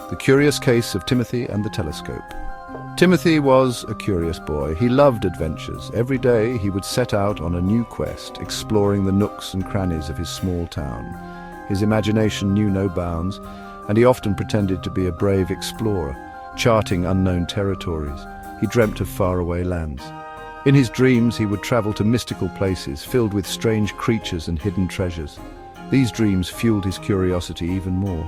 The Curious Case of Timothy and the Telescope. Timothy was a curious boy. He loved adventures. Every day he would set out on a new quest, exploring the nooks and crannies of his small town. His imagination knew no bounds, and he often pretended to be a brave explorer, charting unknown territories. He dreamt of faraway lands. In his dreams he would travel to mystical places filled with strange creatures and hidden treasures. These dreams fueled his curiosity even more.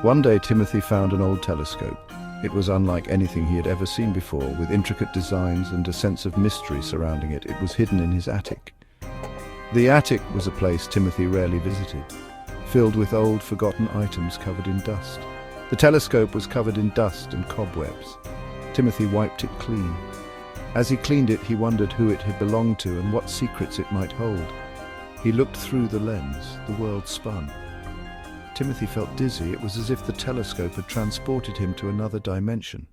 One day Timothy found an old telescope. It was unlike anything he had ever seen before, with intricate designs and a sense of mystery surrounding it. It was hidden in his attic. The attic was a place Timothy rarely visited, filled with old, forgotten items covered in dust. The telescope was covered in dust and cobwebs. Timothy wiped it clean. As he cleaned it, he wondered who it had belonged to and what secrets it might hold. He looked through the lens. The world spun. Timothy felt dizzy. It was as if the telescope had transported him to another dimension.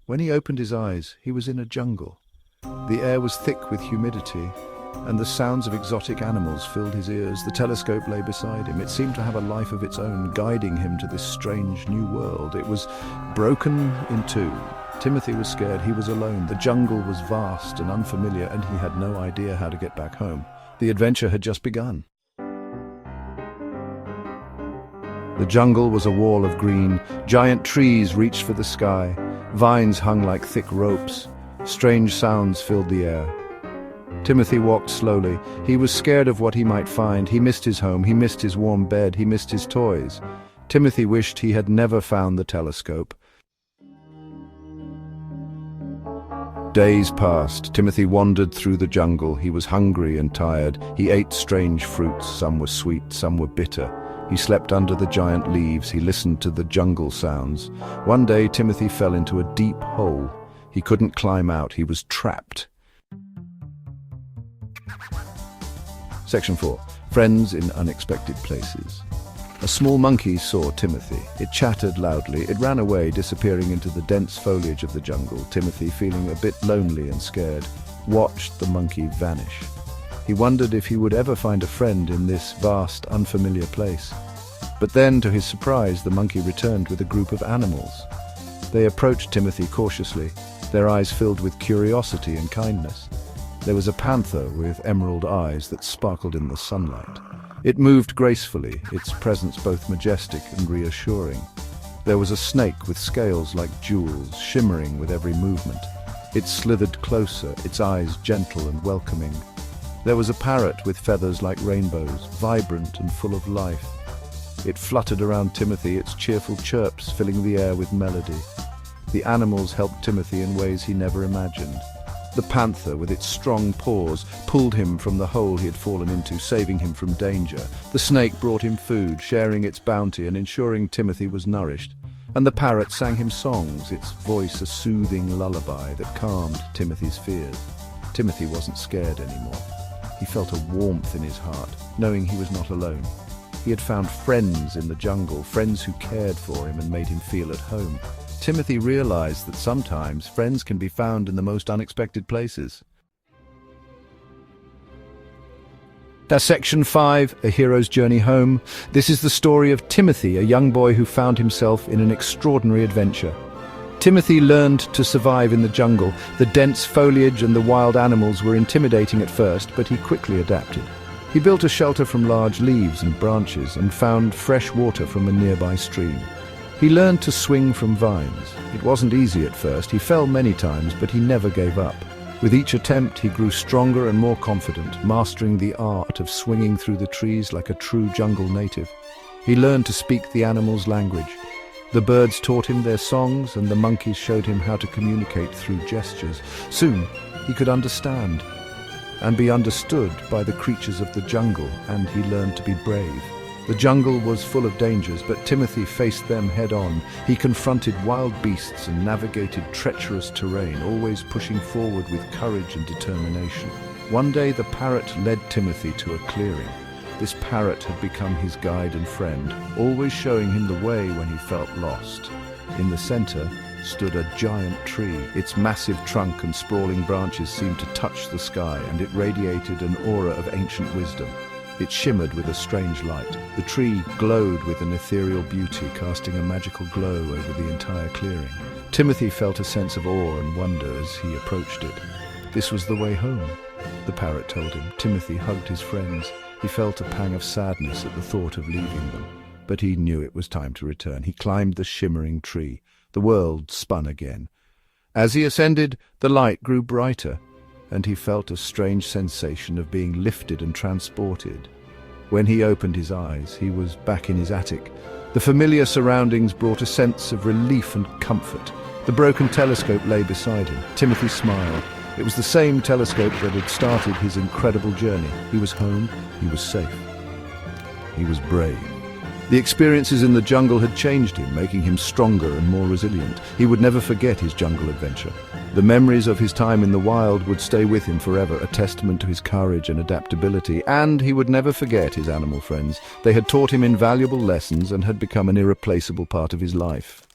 When he opened his eyes, he was in a jungle. The air was thick with humidity, and the sounds of exotic animals filled his ears. The telescope lay beside him. It seemed to have a life of its own, guiding him to this strange new world. It was broken in two. Timothy was scared. He was alone. The jungle was vast and unfamiliar, and he had no idea how to get back home. The adventure had just begun. The jungle was a wall of green. Giant trees reached for the sky. Vines hung like thick ropes. Strange sounds filled the air. Timothy walked slowly. He was scared of what he might find. He missed his home. He missed his warm bed. He missed his toys. Timothy wished he had never found the telescope. Days passed. Timothy wandered through the jungle. He was hungry and tired. He ate strange fruits. Some were sweet, some were bitter. He slept under the giant leaves. He listened to the jungle sounds. One day, Timothy fell into a deep hole. He couldn't climb out. He was trapped. Section 4. Friends in Unexpected Places. A small monkey saw Timothy. It chattered loudly. It ran away, disappearing into the dense foliage of the jungle. Timothy, feeling a bit lonely and scared, watched the monkey vanish. He wondered if he would ever find a friend in this vast, unfamiliar place. But then, to his surprise, the monkey returned with a group of animals. They approached Timothy cautiously, their eyes filled with curiosity and kindness. There was a panther with emerald eyes that sparkled in the sunlight. It moved gracefully, its presence both majestic and reassuring. There was a snake with scales like jewels, shimmering with every movement. It slithered closer, its eyes gentle and welcoming. There was a parrot with feathers like rainbows, vibrant and full of life. It fluttered around Timothy, its cheerful chirps filling the air with melody. The animals helped Timothy in ways he never imagined. The panther, with its strong paws, pulled him from the hole he had fallen into, saving him from danger. The snake brought him food, sharing its bounty and ensuring Timothy was nourished. And the parrot sang him songs, its voice a soothing lullaby that calmed Timothy's fears. Timothy wasn't scared anymore. He felt a warmth in his heart, knowing he was not alone. He had found friends in the jungle, friends who cared for him and made him feel at home. Timothy realized that sometimes friends can be found in the most unexpected places. That's Section 5, A Hero's Journey Home. This is the story of Timothy, a young boy who found himself in an extraordinary adventure. Timothy learned to survive in the jungle. The dense foliage and the wild animals were intimidating at first, but he quickly adapted. He built a shelter from large leaves and branches and found fresh water from a nearby stream. He learned to swing from vines. It wasn't easy at first. He fell many times, but he never gave up. With each attempt, he grew stronger and more confident, mastering the art of swinging through the trees like a true jungle native. He learned to speak the animals' language. The birds taught him their songs, and the monkeys showed him how to communicate through gestures. Soon, he could understand and be understood by the creatures of the jungle, and he learned to be brave. The jungle was full of dangers, but Timothy faced them head-on. He confronted wild beasts and navigated treacherous terrain, always pushing forward with courage and determination. One day, the parrot led Timothy to a clearing. This parrot had become his guide and friend, always showing him the way when he felt lost. In the center stood a giant tree. Its massive trunk and sprawling branches seemed to touch the sky, and it radiated an aura of ancient wisdom. It shimmered with a strange light. The tree glowed with an ethereal beauty, casting a magical glow over the entire clearing. Timothy felt a sense of awe and wonder as he approached it. This was the way home, the parrot told him. Timothy hugged his friends. He felt a pang of sadness at the thought of leaving them, but he knew it was time to return. He climbed the shimmering tree. The world spun again. As he ascended, the light grew brighter, and he felt a strange sensation of being lifted and transported. When he opened his eyes, he was back in his attic. The familiar surroundings brought a sense of relief and comfort. The broken telescope lay beside him. Timothy smiled. It was the same telescope that had started his incredible journey. He was home, he was safe. He was brave. The experiences in the jungle had changed him, making him stronger and more resilient. He would never forget his jungle adventure. The memories of his time in the wild would stay with him forever, a testament to his courage and adaptability. And he would never forget his animal friends. They had taught him invaluable lessons and had become an irreplaceable part of his life.